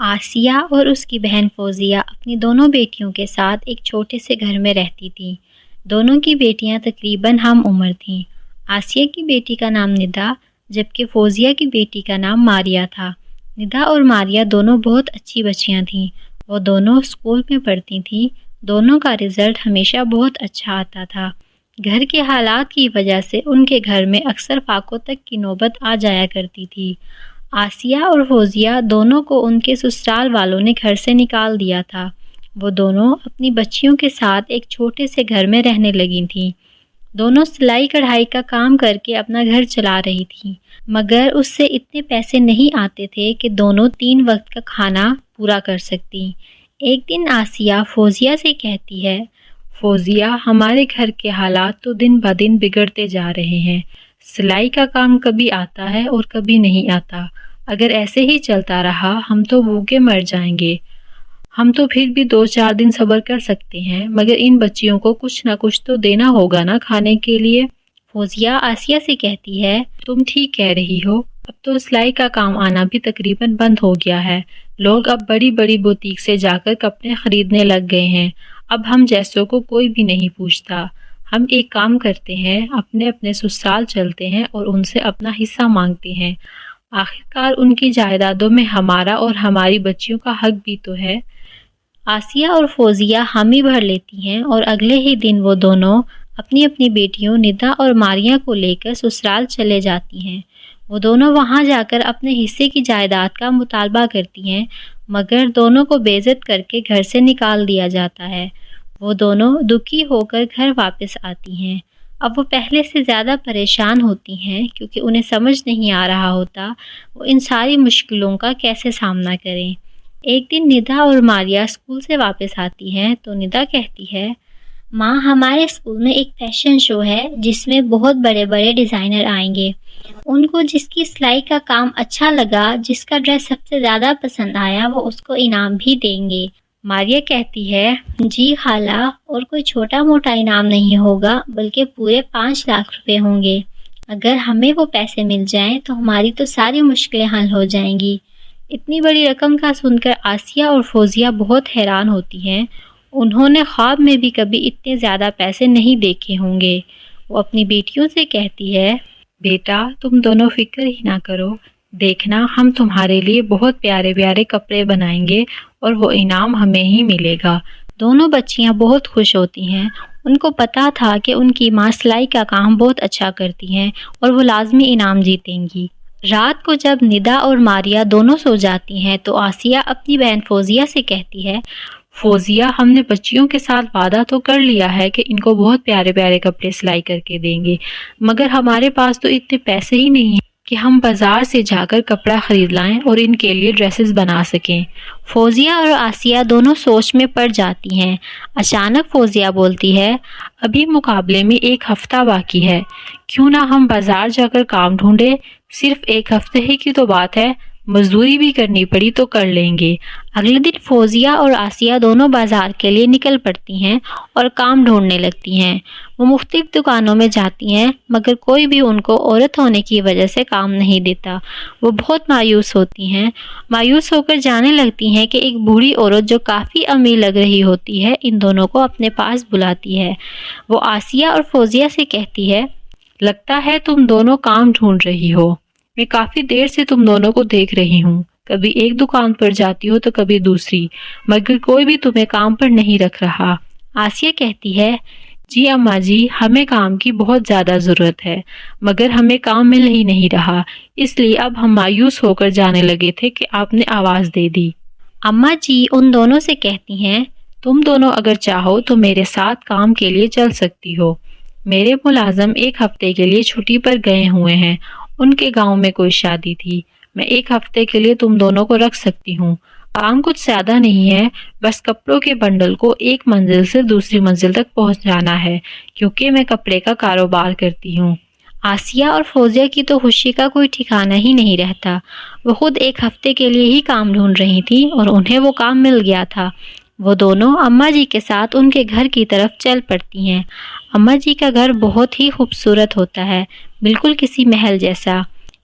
آسیہ اور اس کی بہن فوزیہ اپنی دونوں بیٹیوں کے ساتھ ایک چھوٹے سے گھر میں رہتی تھیں۔ دونوں کی بیٹیاں تقریباً ہم عمر تھیں۔ آسیہ کی بیٹی کا نام ندا جبکہ فوزیہ کی بیٹی کا نام ماریہ تھا۔ ندا اور ماریہ دونوں بہت اچھی بچیاں تھیں۔ وہ دونوں اسکول میں پڑھتی تھیں۔ دونوں کا رزلٹ ہمیشہ بہت اچھا آتا تھا۔ گھر کے حالات کی وجہ سے ان کے گھر میں اکثر فاقوں تک کی نوبت آ جایا کرتی تھی۔ آسیہ اور فوزیہ دونوں کو ان کے سسرال والوں نے گھر سے نکال دیا تھا۔ وہ دونوں اپنی بچیوں کے ساتھ ایک چھوٹے سے گھر میں رہنے لگی تھیں۔ دونوں سلائی کڑھائی کا کام کر کے اپنا گھر چلا رہی تھیں، مگر اس سے اتنے پیسے نہیں آتے تھے کہ دونوں 3 وقت کا کھانا پورا کر سکتی۔ ایک دن آسیہ فوزیہ سے کہتی ہے، فوزیہ، ہمارے گھر کے حالات تو دن بہ دن بگڑتے جا رہے ہیں۔ سلائی کا کام کبھی آتا ہے اور کبھی نہیں آتا۔ اگر ایسے ہی چلتا رہا ہم تو بھوکے مر جائیں گے۔ ہم تو پھر بھی 2-4 دن صبر کر سکتے ہیں، مگر ان بچیوں کو کچھ نہ کچھ تو دینا ہوگا نا کھانے کے لیے۔ فوزیہ آسیہ سے کہتی ہے، تم ٹھیک کہہ رہی ہو، اب تو سلائی کا کام آنا بھی تقریباً بند ہو گیا ہے۔ لوگ اب بڑی بڑی بوتیک سے جا کر کپڑے خریدنے لگ گئے ہیں۔ اب ہم جیسوں کو کوئی بھی نہیں پوچھتا۔ ہم ایک کام کرتے ہیں، اپنے اپنے سسرال چلتے ہیں اور ان سے اپنا حصہ مانگتے ہیں۔ آخرکار ان کی جائیدادوں میں ہمارا اور ہماری بچیوں کا حق بھی تو ہے۔ آسیہ اور فوزیہ حامی بھر لیتی ہیں اور اگلے ہی دن وہ دونوں اپنی اپنی بیٹیوں ندا اور ماریہ کو لے کر سسرال چلے جاتی ہیں۔ وہ دونوں وہاں جا کر اپنے حصے کی جائیداد کا مطالبہ کرتی ہیں، مگر دونوں کو بے عزت کر کے گھر سے نکال دیا جاتا ہے۔ وہ دونوں دکھی ہو کر گھر واپس آتی ہیں۔ اب وہ پہلے سے زیادہ پریشان ہوتی ہیں کیونکہ انہیں سمجھ نہیں آ رہا ہوتا وہ ان ساری مشکلوں کا کیسے سامنا کریں۔ ایک دن ندا اور ماریہ اسکول سے واپس آتی ہیں تو ندا کہتی ہے، ماں، ہمارے اسکول میں ایک فیشن شو ہے جس میں بہت بڑے بڑے ڈیزائنر آئیں گے۔ ان کو جس کی سلائی کا کام اچھا لگا، جس کا ڈریس سب سے زیادہ پسند آیا، وہ اس کو انعام بھی دیں گے۔ ماریہ کہتی ہے، جی خالہ، اور کوئی چھوٹا موٹا انعام نہیں ہوگا بلکہ پورے 5 لاکھ روپے ہوں گے۔ اگر ہمیں وہ پیسے مل جائیں تو ہماری تو ساری مشکلیں حل ہو جائیں گی۔ اتنی بڑی رقم کا سن کر آسیہ اور فوزیہ بہت حیران ہوتی ہیں۔ انہوں نے خواب میں بھی کبھی اتنے زیادہ پیسے نہیں دیکھے ہوں گے۔ وہ اپنی بیٹیوں سے کہتی ہے، بیٹا، تم دونوں فکر ہی نہ کرو، دیکھنا ہم تمہارے لیے بہت پیارے پیارے کپڑے بنائیں گے اور وہ انعام ہمیں ہی ملے گا۔ دونوں بچیاں بہت خوش ہوتی ہیں۔ ان کو پتا تھا کہ ان کی ماں سلائی کا کام بہت اچھا کرتی ہیں اور وہ لازمی انعام جیتیں گی۔ رات کو جب ندا اور ماریہ دونوں سو جاتی ہیں تو آسیہ اپنی بہن فوزیہ سے کہتی ہے، فوزیہ، ہم نے بچیوں کے ساتھ وعدہ تو کر لیا ہے کہ ان کو بہت پیارے پیارے کپڑے سلائی کر کے دیں گے، مگر ہمارے پاس تو اتنے پیسے ہی نہیں ہیں کہ ہم بازار سے جا کر کپڑا خرید لائیں اور ان کے لیے ڈریسز بنا سکیں۔ فوزیہ اور آسیہ دونوں سوچ میں پڑ جاتی ہیں۔ اچانک فوزیہ بولتی ہے، ابھی مقابلے میں 1 ہفتہ باقی ہے، کیوں نہ ہم بازار جا کر کام ڈھونڈیں؟ صرف 1 ہفتے ہی کی تو بات ہے، مزدوری بھی کرنی پڑی تو کر لیں گے۔ اگلے دن فوزیہ اور آسیہ دونوں بازار کے لیے نکل پڑتی ہیں اور کام ڈھونڈنے لگتی ہیں۔ وہ مختلف دکانوں میں جاتی ہیں مگر کوئی بھی ان کو عورت ہونے کی وجہ سے کام نہیں دیتا۔ وہ بہت مایوس ہوتی ہیں۔ مایوس ہو کر جانے لگتی ہیں کہ ایک بوڑھی عورت جو کافی امیر لگ رہی ہوتی ہے ان دونوں کو اپنے پاس بلاتی ہے۔ وہ آسیہ اور فوزیہ سے کہتی ہے، لگتا ہے تم دونوں کام ڈھونڈ رہی ہو۔ میں کافی دیر سے تم دونوں کو دیکھ رہی ہوں، کبھی ایک دکان پر جاتی ہو تو کبھی دوسری، مگر کوئی بھی تمہیں کام پر نہیں رکھ رہا۔ آسیہ کہتی ہے، جی اماں جی، ہمیں کام کی بہت زیادہ ضرورت ہے مگر ہمیں کام مل ہی نہیں رہا، اس لیے اب ہم مایوس ہو کر جانے لگے تھے کہ آپ نے آواز دے دی۔ اماں جی ان دونوں سے کہتی ہیں، تم دونوں اگر چاہو تو میرے ساتھ کام کے لیے چل سکتی ہو۔ میرے ملازم 1 ہفتے کے لیے چھٹی پر گئے ہوئے ہیں، ان کے گاؤں میں کوئی شادی تھی۔ میں 1 ہفتے کے لیے تم دونوں کو رکھ سکتی ہوں۔ کام کچھ زیادہ نہیں ہے، بس کپڑوں کے بنڈل کو ایک منزل سے دوسری منزل تک پہنچانا ہے، کیونکہ میں کپڑے کا کاروبار کرتی ہوں۔ آسیہ اور فوزیہ کی تو خوشی کا کوئی ٹھکانہ ہی نہیں رہتا۔ وہ خود 1 ہفتے کے لیے ہی کام ڈھونڈ رہی تھی اور انہیں وہ کام مل گیا تھا۔ وہ دونوں اماں جی کے ساتھ ان کے گھر کی طرف چل پڑتی ہیں۔ اماں جی کا گھر بہت ہی خوبصورت ہوتا ہے، بالکل کسی محل جیسا۔